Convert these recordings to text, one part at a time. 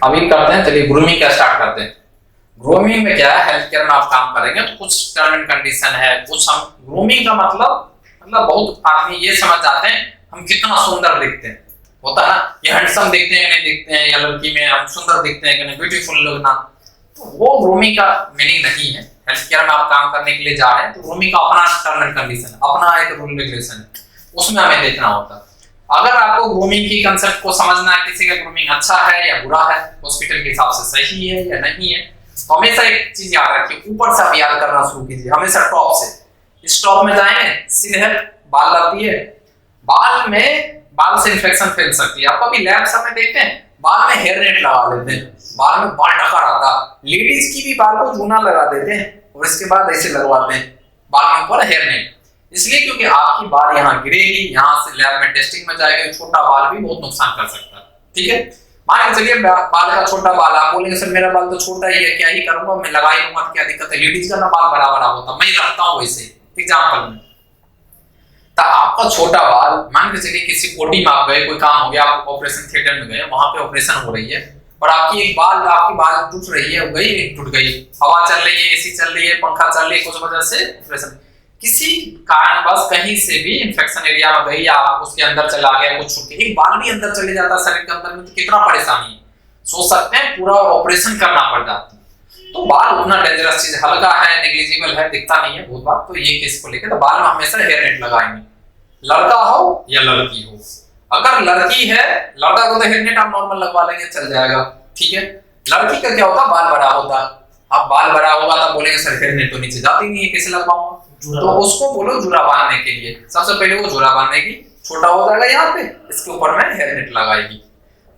अभी करते हैं, चलिए ग्रूमिंग का स्टार्ट करते हैं। ग्रूमिंग में क्या है, हेल्थ केयर में आप काम करेंगे तो कुछ टर्म एंड कंडीशन है, कुछ हम ग्रूमिंग का मतलब बहुत आदमी ये समझ जाते हैं हम कितना सुंदर दिखते हैं, होता है ना, ये हैंडसम दिखते हैं कि नहीं दिखते हैं, या लड़की में हम सुंदर दिखते हैं कि नहीं, ब्यूटीफुल लोग ना, तो वो ग्रूमिंग का मीनिंग नहीं है। हेल्थ केयर में आप काम करने के लिए जा रहे हैं तो ग्रूमिंग का अपना टर्म एंड कंडीशन, अपना एक रूल रेगुलेशन है, उसमें हमें देखना होता है। अगर आपको ग्रूमिंग की कंसेप्ट को समझना है, किसी का ग्रूमिंग अच्छा है या बुरा है, हॉस्पिटल के हिसाब से सही है या नहीं है, तो हमेशा एक चीज याद रखिए, ऊपर से आप याद करना शुरू कीजिए, हमेशा टॉप से। इस टॉप में जाएंगे, सीधे बाल आती है, बाल से इंफेक्शन फैल सकती है। आप कभी लैब में देखते हैं बाल में हेयर नेट लगा लेते हैं, बाल में बाल ढका रहता, लेडीज की भी बाल को जूना लगा देते हैं और इसके बाद ऐसे लगवाते हैं बाल में ऊपर हेयर नेट, इसलिए क्योंकि आपकी बाल यहाँ गिरेगी, यहाँ से लैब में टेस्टिंग में जाएगा, छोटा बाल भी बहुत नुकसान कर सकता है। ठीक है, मान के चलिए बाल का छोटा बाल, आप बोलेंगे सर मेरा बाल तो छोटा ही है, क्या ही करूंगा, मैं लगा ही लूंगा, क्या दिक्कत है, लेडीज का ना बाल बराबर होता, मैं रखता हूँ वैसे एग्जाम्पल में। तो आपका छोटा बाल, मान के चलिए किसी ओटी में आप गए, कोई काम हो गया, आप ऑपरेशन थिएटर में गए, वहां पे ऑपरेशन हो रही है और आपकी बाल टूट रही है, टूट गई, हवा चल रही है, एसी चल रही है, पंखा चल रही है, कुछ वजह से ऑपरेशन, किसी कारणवश कहीं से भी इंफेक्शन एरिया में गई या उसके अंदर चला गया, कुछ छूट गया, एक बाल भी अंदर चले जाता है शरीर के अंदर में, तो कितना परेशानी है, सोच सकते हैं, पूरा ऑपरेशन करना पड़ जाता है। तो बाल उतना डेंजरस चीज, हल्का है, नेग्लिजिबल है, दिखता नहीं है बहुत बार, तो ये केस को लेकर तो बाल में हमेशा हेयर नेट लगाएंगे, लड़का हो या लड़की हो। अगर लड़की है, लड़का को तो हेयर नेट आप नॉर्मल लगवा लेंगे, चल जाएगा, ठीक है। लड़की का क्या होता है, बाल बड़ा होता है, अब बाल बड़ा होगा तो बोलेंगे सर हेयर नेट तो नीचे जाती नहीं है, कैसे लगवाऊंगा, तो उसको बोलो जुड़ा बांधने के लिए, सबसे पहले वो जुड़ा बांधने की, छोटा हो जाएगा यहाँ पे, इसके ऊपर में हेयर नेट लगाएगी।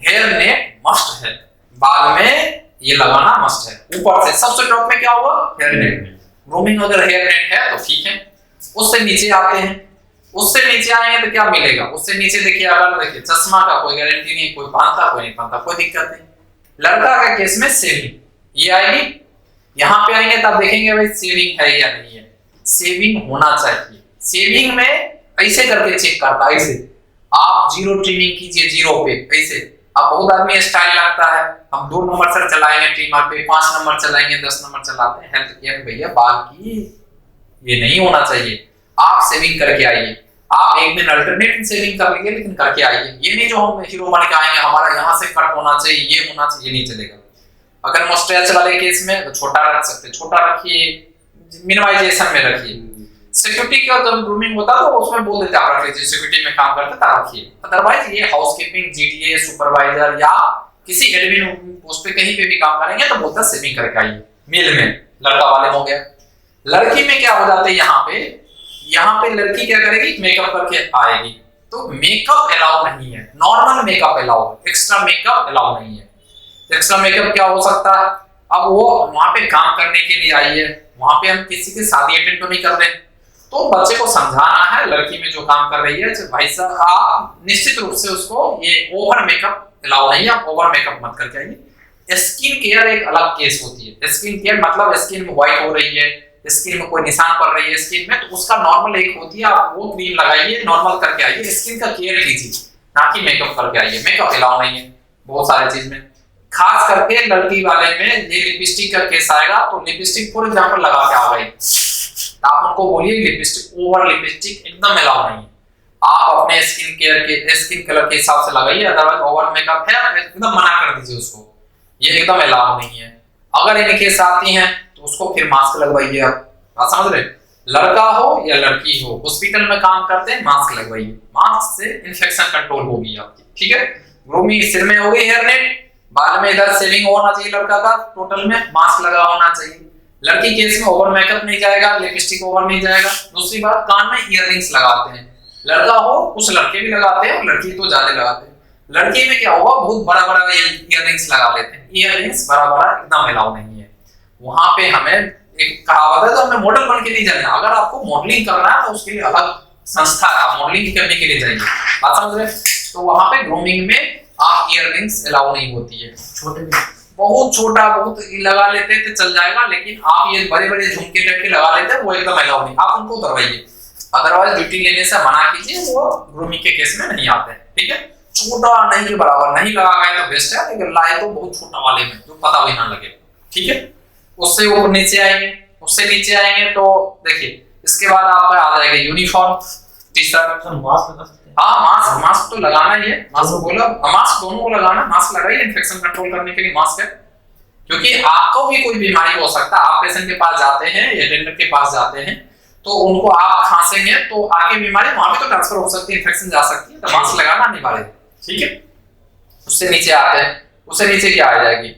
हेयर नेट मस्ट है, बाल में ये लगाना मस्ट है, ऊपर से सबसे टॉप में क्या होगा, हेयर नेट। ग्रूमिंग अगर हेयर नेट है तो ठीक है। उससे नीचे आते हैं, उससे नीचे आएंगे तो क्या मिलेगा, उससे नीचे देखिए, अगर देखिए चश्मा का कोई गारंटी नहीं, कोई बांधता कोई नहीं बांधता, कोई दिक्कत नहीं। लड़का का केस में सेविंग ये आएगी, यहाँ पे आएंगे तब देखेंगे भाई सेविंग है या नहीं है, सेविंग होना चाहिए। सेविंग में ऐसे करके चेक करता है, ऐसे आप जीरो ट्रिमिंग कीजिए, जीरो पे ऐसे। अब बहुत आदमी स्टाइल लगता है, हम 2 नंबर से चलाएंगे ट्रिमर पे, 5 नंबर चलाएंगे, 10 नंबर चलाते हैं। हेल्थ केयर भैया बाल की ये नहीं होना चाहिए, आप सेविंग करके आइए, आप एक दिन अल्टरनेट सेविंग कर लीजिए, लेकिन करके आइए। ये नहीं जो हम हीरो बन के आएंगे हमारा यहाँ से कट होना चाहिए, ये होना चाहिए, नहीं चलेगा। अगर मस्टैच वाले केस में तो छोटा रख सकते, छोटा रखिए, मिनिमाइजेशन में रखिए। सिक्योरिटी का जब ग्रूमिंग होता है तो उसमें बोल देते आप रख लीजिए, सिक्योरिटी में काम करते तब रखिए, अदरवाइज ये हाउसकीपिंग, जीडीए, सुपरवाइजर या किसी एडमिन पोस्ट पे कहीं पे भी काम करेंगे तो बोलता सेविंग करके आइए। मेल में लड़का वाले हो गया। लड़की में क्या हो जाता है, यहाँ पे लड़की क्या करेगी, मेकअप करके आएगी, तो मेकअप अलाउ नहीं है, नॉर्मल मेकअप अलाउ है, एक्स्ट्रा मेकअप अलाउ नहीं है। एक्स्ट्रा मेकअप क्या हो सकता है, अब वो वहां पे काम करने के लिए आई है, वहां पे हम किसी की शादी अटेंड तो नहीं कर रहे, तो बच्चे को समझाना है, लड़की में जो काम कर रही है, भाई साहब आप निश्चित रूप से उसको ये ओवर मेकअप अलाउ नहीं है, आप ओवर मेकअप मत करके आइए। स्किन केयर एक अलग केस होती है, स्किन केयर मतलब स्किन में व्हाइट हो रही है, स्किन में कोई निशान पड़ रही है स्किन में, तो उसका नॉर्मल एक होती है, आप वो क्रीम लगाइए, नॉर्मल करके आइए, स्किन का केयर कीजिए, ना कि मेकअप करके आइए। मेकअप अलाउ नहीं है बहुत सारे चीज में, खास करके लड़की वाले में ये लिपस्टिक का केस आएगा, तो लिपस्टिक फॉर एग्जांपल लगा के आ गई, आप उनको बोलिए लिपस्टिक, ओवर लिपस्टिक एकदम अलाउ नहीं है, आप अपने स्किन केयर के स्किन कलर के हिसाब से लगाइए, अदरवाइज ओवर मेकअप है एकदम मना कर दीजिए उसको, ये एकदम अलाउ नहीं है। अगर इन केस आती हैं तो उसको फिर मास्क लगवाइए, आप बात समझ रहे, लड़का हो या लड़की हो, हॉस्पिटल में काम करते हैं मास्क लगवाइए, मास्क से इन्फेक्शन कंट्रोल होगी आपकी, ठीक है। ग्रूमिंग सिर में हो गई, हेयर नेट, बाल में इधर सेविंग होना चाहिए लड़का का, टोटल में मास्क लगा होना चाहिए। लड़की केस में ओवर मेकअप नहीं जाएगा, लिपस्टिक ओवर नहीं जाएगा। दूसरी बात, कान में इयररिंग्स लगाते हैं, लड़का हो, कुछ लड़के भी लगाते हैं, लड़की तो ज्यादा लगाते हैं। लड़की में क्या होगा, बहुत बड़ा बड़ा इयररिंग्स लगा लेते हैं, इयररिंग्स बड़ा बड़ा एकदम अलाउ नहीं है। वहां पे हमें एक कहावत है, तो हमें मॉडल बन के नहीं जाना, अगर आपको मॉडलिंग करना है तो उसके लिए अलग संस्था है, मॉडलिंग करने के लिए जाइए, बात समझ रहे। तो वहां पे ग्रूमिंग में आप इयररिंग्स अलाउ नहीं होती है, छोटे बहुत छोटा बहुत लगा लेते तो चल जाएगा, लेकिन आप ये बड़े बड़े झुमके टाइप के लगा लेते हैं वो एकदम अलाउ नहीं, आप उनको उतरवाइए, अदरवाइज ड्यूटी लेने से मना कीजिए, वो ग्रूमिंग के केस में नहीं आते हैं, ठीक है। छोटा नहीं के बराबर नहीं लगा गए तो बेस्ट है, लेकिन लाए तो बहुत छोटा वाले में जो पता भी ना लगे। ठीक है, उससे ऊपर नीचे आएंगे, उससे नीचे आएंगे तो देखिए इसके बाद आपका आ जाएगा यूनिफॉर्म टी शर्ट। मास्क लगा सकते हैं? हाँ मास्क, मास्क तो लगाना ही है, मास्क बोला, मास्क दोनों को लगाना, मास्क लगाइए, इन्फेक्शन कंट्रोल करने के लिए मास्क है। क्योंकि आपको भी कोई बीमारी हो सकता है, आप पेशेंट के पास जाते हैं या अटेंडर के पास जाते हैं तो उनको आप खांसेंगे तो आगे बीमारी वहां भी तो ट्रांसफर हो सकती है, इन्फेक्शन जा सकती है, तो मास्क लगाना अनिवार्य है। ठीक है, उससे नीचे आते हैं, उससे नीचे क्या आ जाएगी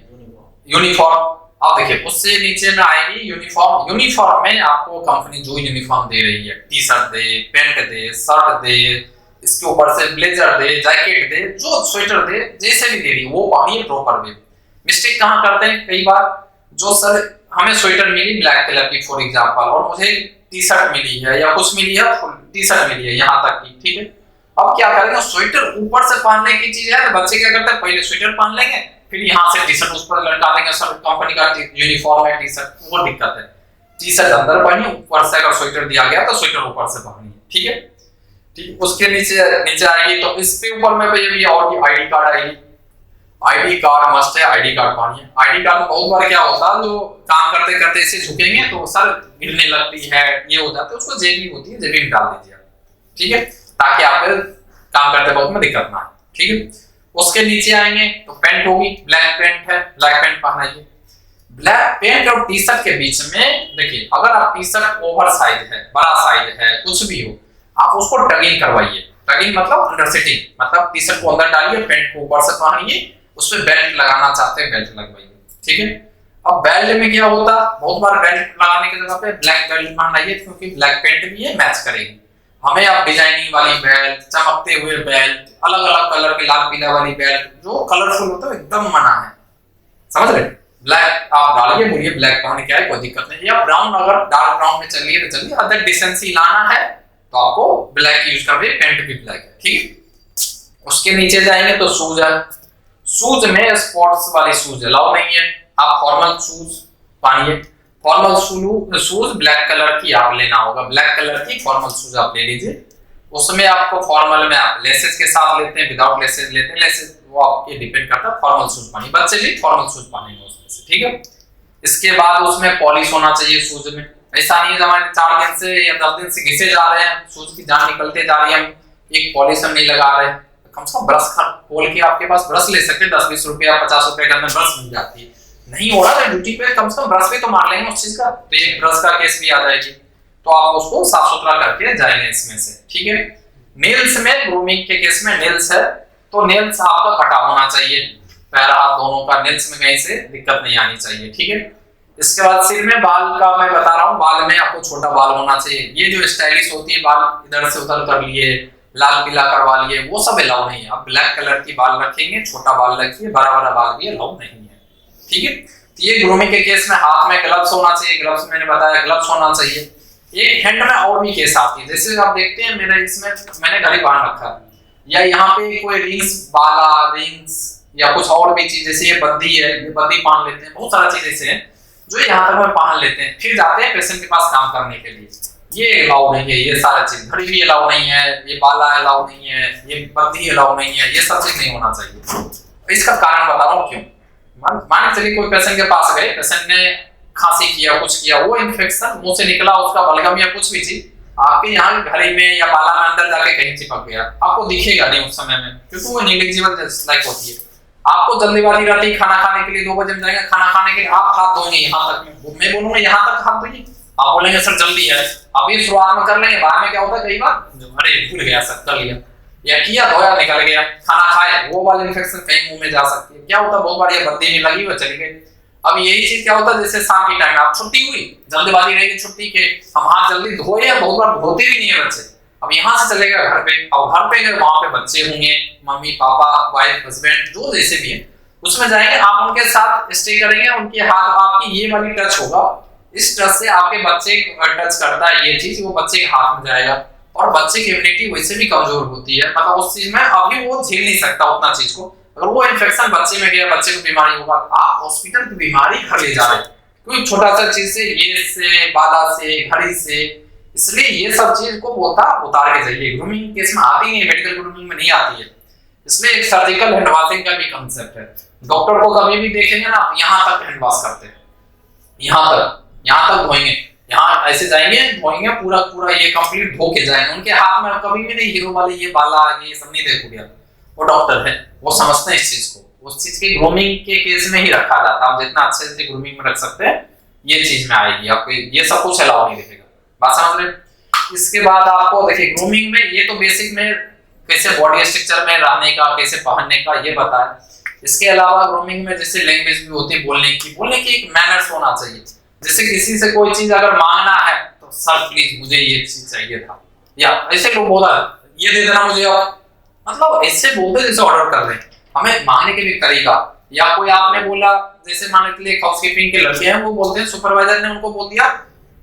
यूनिफॉर्म। अब देखिए उससे नीचे में आएगी यूनिफॉर्म। यूनिफॉर्म में आपको कंपनी जो यूनिफॉर्म दे रही है, टी शर्ट दे, पैंट दे, शर्ट दे, इसके ऊपर से ब्लेजर दे, जैकेट दे, जो स्वेटर दे, जैसे भी दे रही है वो पहनिए प्रॉपर वे। मिस्टेक कहाँ करते हैं कई बार, जो सर हमें स्वेटर मिली ब्लैक कलर की फॉर एग्जांपल और मुझे टी शर्ट मिली है या कुछ मिली है, टी शर्ट मिली है यहाँ तक की, ठीक है, अब क्या करेंगे, स्वेटर ऊपर से पहनने की चीज है तो बच्चे क्या करते हैं, पहले स्वेटर पहन लेंगे फिर यहाँ से टी शर्ट उस पर लटका देंगे, सर कंपनी का यूनिफॉर्म है टी शर्ट, वो दिक्कत है। टी शर्ट अंदर पहनिए, ऊपर से अगर स्वेटर दिया गया तो स्वेटर ऊपर से पहनिए। ठीक है, ठीक, उसके नीचे नीचे आएगी तो इसके ऊपर में भी और भी आईडी कार्ड आएगी। आईडी कार्ड मस्ट है, आईडी कार्ड पहनिए। आईडी कार्ड में बहुत बार क्या होता है, जो काम करते करते इसे झुकेंगे तो सर गिरने लगती है, ये हो जाता है, उसको जेबी होती है, जेबी में डाल दीजिए। ठीक है, ताकि आपके काम करते वक्त में दिक्कत ना आए। ठीक है, उसके नीचे आएंगे तो पैंट होगी, ब्लैक पैंट है, ब्लैक पैंट पहनाइए। ब्लैक पैंट और टी शर्ट के बीच में देखिए, अगर आप टी शर्ट ओवर साइज है, बड़ा साइज है, कुछ भी हो, आप उसको टगिंग करवाइए। टगिंग मतलब अंडर सिटिंग, मतलब टी शर्ट को अंदर डालिए, पैंट को ऊपर से पहनिए, उसमें बेल्ट लगाना चाहते हैं बेल्ट लगवाइए। ठीक है, अब बेल्ट में क्या होता है, बहुत बार बेल्ट लगाने की जगह पे ब्लैक बेल्ट पहनाइए, क्योंकि ब्लैक पैंट भी है, मैच करेगी। हमें अब डिजाइनिंग वाली बेल्ट, चमकते हुए बेल्ट, अलग अलग कलर की लाल पीला वाली बेल्ट जो कलरफुल होता है एकदम मना है, समझ रहे। ब्लैक आप डालिए, बोलिए ब्लैक पहन के आए, कोई दिक्कत नहीं। या ब्राउन, अगर डार्क ब्राउन में चलिए तो चलिए, अदर डिसेंसी लाना है तो आपको ब्लैक यूज करिए, पैंट भी ब्लैक है। ठीक, उसके नीचे जाएंगे तो शूज है। शूज में स्पोर्ट्स वाले शूज अलाउ नहीं है, आप फॉर्मल शूज पहनिए। फॉर्मल शूज ब्लैक कलर की आप लेना होगा, ब्लैक कलर की फॉर्मल शूज आप ले लीजिए। उसमें आपको फॉर्मल में आप लेसेस के साथ लेते हैं, विदाउट लेसेस लेते हैं, लेसेस वो आपके डिपेंड करता है। फॉर्मल शूज पहनिए, बच्चे भी फॉर्मल शूज पहनेंगे उसमें से। ठीक है, इसके बाद उसमें पॉलिश होना चाहिए शूज में। ऐसा नहीं है हमारे 4 दिन से या 10 दिन से घिसे जा रहे हैं, शूज की जान निकलते जा रही है, हम एक पॉलिश हम नहीं लगा रहे, कम से कम ब्रश खोल के आपके पास ब्रश ले सकते हैं, 10-20 रुपया 50 रुपए के अंदर ब्रश मिल जाती है। नहीं हो रहा है ड्यूटी पे, कम से कम ब्रश भी तो मार लेंगे उस चीज का, तो एक ब्रश का केस भी आ जाएगी, तो आप उसको साफ सुथरा करके जाएंगे इसमें से। ठीक है, नेल्स में ग्रूमिंग के केस में नेल्स है तो नेल्स आपका कटा होना चाहिए, पैर हाथ दोनों का, नेल्स में कहीं से दिक्कत नहीं आनी चाहिए। ठीक है, इसके बाद सिर में बाल का मैं बता रहा हूँ, बाल में आपको छोटा बाल होना चाहिए। ये जो स्टाइलिश होती है, बाल इधर से उधर कर लिए, लाल पीला करवा लिए, वो सब अलाउ नहीं है। आप ब्लैक कलर की बाल रखेंगे, छोटा बाल रखिए, बड़ा बड़ा बाल भी अलाउ नहीं है। ठीक है, तो ये ग्रूमिंग के केस में हाथ में ग्लव्स होना चाहिए, ग्लव्स मैंने बताया ग्लव्स होना चाहिए। एक हैंड में और भी केस आती है, जैसे आप देखते हैं मेरे इसमें मैंने घड़ी बांध रखा है, या यहाँ पे कोई रिंग्स, बाला रिंग्स या कुछ और भी चीज, जैसे ये बद्दी है, ये बद्दी पहन लेते हैं, बहुत सारा चीज ऐसे है जो यहाँ तक में पहन लेते हैं, फिर जाते हैं पेशेंट के पास काम करने के लिए। ये अलाउ नहीं है, ये सारा चीज, घड़ी भी अलाउ नहीं है, ये बाला अलाउ नहीं है, ये बद्दी अलाउ नहीं है, ये सब चीज नहीं होना चाहिए। इसका कारण बता रहा हूँ क्यों। मान चलिए कोई पेशेंट के पास गए, पेशेंट ने खांसी किया, कुछ किया, वो इन्फेक्शन मुंह से निकला, उसका बलगम या कुछ भी चीज आपके यहाँ घड़ी में या बाला में अंदर जाके कहीं चिपक गया, आपको दिखेगा नहीं उस समय में, क्योंकि वो नेग्लिजिबल लाइक होती है। आपको जल्दीबाजी रहती है, खाना खाने के लिए 2 बजे में जाएंगे, खाना खाने के लिए आप हाथ धोएंगे यहाँ तक, मैं बोलूंगा यहाँ तक हाथ धोइए, आप बोलेंगे सर जल्दी है, अभी शुरुआत में कर लेंगे, बाद में क्या होता है कई बार, अरे भूल गया सर कर लिया, या किया धोया निकल गया, खाना खाए, वो वाला इन्फेक्शन कहीं मुंह में जा सकती है। क्या होता है, बहुत बार ये बद्दी में लगी हुई चली गई। अब यही चीज क्या होता है, जैसे शाम के टाइम आप छुट्टी हुई, जल्दबाजी रहेगी छुट्टी के, हम हाथ जल्दी धोए, बहुत बार धोते भी नहीं है बच्चे, अब यहाँ से चलेगा घर पे, अब घर पे अगर वहां पे बच्चे होंगे, मम्मी पापा वाइफ हस्बैंड जो जैसे भी है, उसमें जाएंगे, आप उनके साथ स्टे करेंगे, उनके हाथ आपकी ये वाली टच होगा, इस टच से आपके बच्चे टच करता है ये चीज, वो बच्चे के हाथ में जाएगा, और बच्चे की इम्यूनिटी वैसे भी कमजोर होती है, मतलब उस चीज में अभी वो झेल नहीं सकता उतना चीज को, अगर वो इन्फेक्शन बच्चे में गया, बच्चे को बीमारी होगा, आप हॉस्पिटल की बीमारी घर ले जा रहे हैं, कोई छोटा सा चीज से, ये से, बाला से, घड़ी से, इसलिए ये सब चीज को बोलता उतार के जाइए। ग्रूमिंग केस में आती नहीं, मेडिकल ग्रूमिंग में नहीं आती है, इसलिए एक सर्जिकल हैंड वॉशिंग का भी कंसेप्ट है। डॉक्टर को कभी भी देखेंगे ना, आप यहाँ तक हैंड वॉश करते हैं, यहाँ तक धोएंगे, यहाँ ऐसे जाएंगे धोएंगे, पूरा पूरा ये कंप्लीट धो के जाएंगे। उनके हाथ में कभी भी नहीं हीरो वाले ये बाला ये सब नहीं देखोगे आप। वो डॉक्टर है, वो समझते हैं इस चीज को। उस चीज की ग्रूमिंग के केस में ही रखा जाता है। आप जितना अच्छे से ग्रूमिंग में रख सकते हैं ये चीज में आएगी, आपको ये सब कुछ अलाउ नहीं रहेगा। बात समझ रहे? इसके बाद आपको देखिए ग्रूमिंग में ये तो बेसिक में कैसे बॉडी स्ट्रक्चर में रहने का, कैसे पहनने का ये बताया। इसके अलावा ग्रूमिंग में जैसे लैंग्वेज भी होती है, बोलने की एक मैनर्स होना चाहिए। जैसे किसी से कोई चीज अगर मांगना है तो सर प्लीज मुझे ये चीज चाहिए था, या ऐसे लोग बोला ये दे देना मुझे, और मतलब ऐसे बोलते जैसे ऑर्डर कर रहे हैं। हमें मांगने के भी तरीका, या कोई आपने बोला जैसे मानने के लिए हाउसकीपिंग के लड़के हैं, वो बोलते हैं सुपरवाइजर ने उनको बोल दिया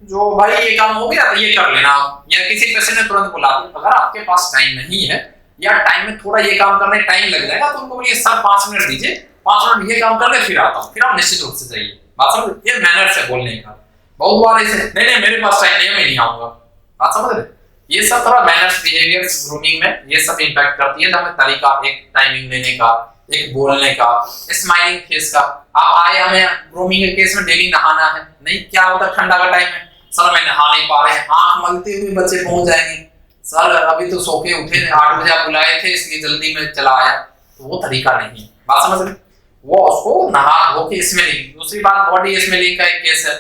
जो भाई ये काम हो गया तो ये कर लेना, या किसी पेशेंट ने तुरंत बुला दिया। अगर आपके पास टाइम नहीं है या टाइम में थोड़ा ये काम करने टाइम लग जाएगा तो उनको बोलिए सर 5 मिनट दीजिए, 5 मिनट ये काम कर ले फिर आता हूँ, फिर आप निश्चित रूप से जाइए। बात समझ? ये मैनर्स है बोलने का। बहुत बार ऐसे नहीं मेरे पास टाइम नहीं है मैं नहीं आऊंगा, बात समझ रहे? ये सब थोड़ा मैनर्स बिहेवियर्स ग्रूमिंग में ये सब इंपैक्ट करती है। तो हमें तरीका, एक टाइमिंग लेने का, एक बोलने का, स्माइलिंग फेस का। आप आए हमें ग्रूमिंग के केस में डेली नहाना है, नहीं क्या होता ठंडा का टाइम है, सर मैं नहा नहीं पा रहे हैं, आंख मलते हुए बच्चे पहुंच जाएंगे, सर अभी तो सो के उठे 8 बजे आप बुलाए थे इसलिए जल्दी में चला आया। तो वो तरीका नहीं है, बात समझ रहे? वो उसको नहा धो के स्मेलिंग। दूसरी बात बॉडी स्मेलिंग का एक केस है,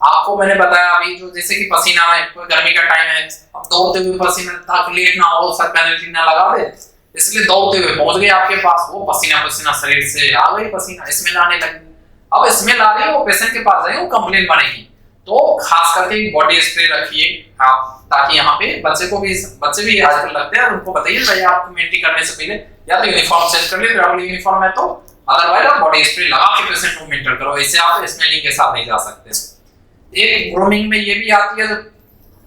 आपको मैंने बताया अभी जो जैसे कि पसीना में, कोई गर्मी का टाइम है, अब दौड़ते हुए पसीना, ताकि लेट ना हो, सर पेनल्टी ना लगा दे, इसलिए दौड़ते हुए पहुंच गए आपके पास, वो पसीना शरीर से आ गई, पसीना स्मेल आने लगी। अब स्मेल आ रही है, वो पेशेंट के पास जाएंगे, वो कंप्लेंट बनेगी। तो खास करके बॉडी स्प्रे रखिए आप, ताकि यहाँ पे बच्चे भी आजकल लगते हैं, उनको बताइए भाई आप मेंटेन करने से पहले या तो यूनिफॉर्म चेंज कर ले, ट्रैवल यूनिफॉर्म है तो, अदरवाइज आप बॉडी स्प्रे लगा के पेशेंट को मेंटेन करो। ऐसे आप स्मेलिंग के साथ नहीं जा सकते। एक ग्रूमिंग में ये भी आती है,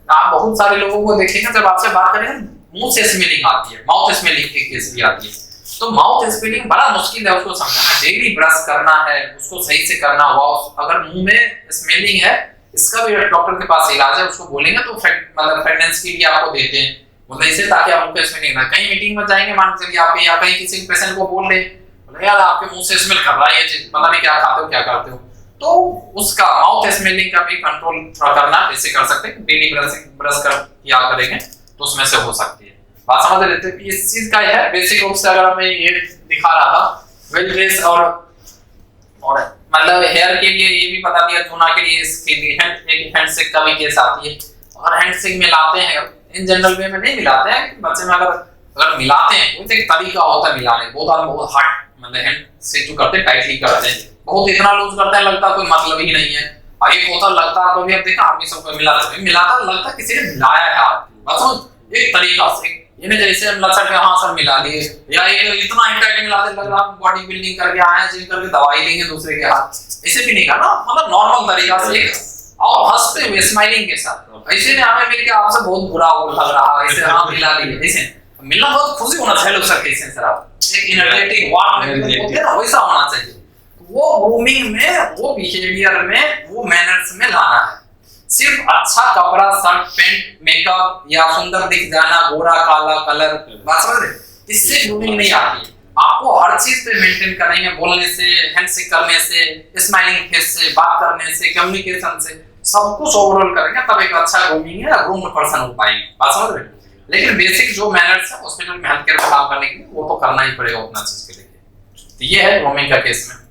आप बहुत सारे लोगों को देखेंगे जब आपसे बात करेंगे मुंह से स्मेलिंग आती है, माउथ स्मेलिंग के केस भी आती है। तो माउथ स्मेलिंग बड़ा मुश्किल है उसको समझना। डेली ब्रश करना है, उसको सही से करना हुआ। अगर मुंह में स्मेलिंग है, इसका भी डॉक्टर के पास इलाज है, उसको बोलेंगे तो मतलब फ्रेगनेंस के लिए आपको देते हैं, मतलब इसे ताकि आप मुंह से स्मेलिंग ना। कहीं मीटिंग में जाएंगे मान चलिए आप, या कहीं किसी पेशेंट को बोल रहे, बोले यार आपके मुंह से स्मेल कर रहा है ये चीज, पता नहीं क्या खाते हो क्या करते हो, तो उसका माउथ स्मेलिंग का भी कंट्रोल थोड़ा करना ऐसे कर सकते हैं। डेली ब्रश कर किया करेंगे तो उसमें से हो सकती है। बात समझ लेते हैं इस चीज का है बेसिक रूप से। अगर मैं ये दिखा रहा था वेल ड्रेस और मतलब हेयर के लिए ये भी बता दिया, धोना के लिए इसके लिए एक हैंडशेक का भी केस आती है। और हैंडशेक मिलाते हैं, इन जनरल वे में नहीं मिलाते हैं, बच्चे में अगर मिलाते हैं तो एक तरीका होता है मिलाने। बहुत हार्ड मतलब हैंडशेक जो करते हैं टाइटली करते हैं, बहुत इतना लूज करते हैं लगता कोई मतलब ही नहीं है। और एक होता लगता कभी आप देखा आदमी सबको मिलाता लगता किसी ने मिलाया है। बस एक तरीका से ये नहीं जैसे हम लचक के हाँ सर मिला लिए, या एक इतना टाइट मिला दे लग रहा हम बॉडी बिल्डिंग करके आए हैं, जिम करके दवाई लेंगे दूसरे के हाथ, ऐसे भी नहीं करना। मतलब नॉर्मल तरीका से एक और हंसते हुए स्माइलिंग के साथ। ऐसे नहीं हमें मिलके आपसे बहुत बुरा लग रहा है, ऐसे हाँ मिला लिए, ऐसे मिलना बहुत खुशी होना चाहिए। लोग सर कैसे सर आप एक एनर्जेटिक वार्म होते हैं ना, वैसा होना चाहिए। वो ग्रूमिंग में, वो बिहेवियर में, वो मैनर्स में लाना है। सिर्फ अच्छा कपड़ा, शर्ट, पैंट, मेकअप या सुंदर दिख जाना, गोरा काला कलर, बात समझ रहे, इससे ग्रूमिंग नहीं आती है। आपको हर चीज पे मेंटेन करेंगे, बोलने से, हैंडशेक करने से, स्माइलिंग फेस से, बात करने से, कम्युनिकेशन से, सब कुछ ओवरऑल करेंगे तब एक अच्छा ग्रूमिंग है, ग्रूम्ड पर्सन हो पाएंगे। बात समझ रहे। लेकिन बेसिक जो मैनर्स है हॉस्पिटल में हेल्थ केयर में काम करने के लिए वो तो करना ही पड़ेगा उतना चीज के लिए। तो ये है ग्रूमिंग का केस में।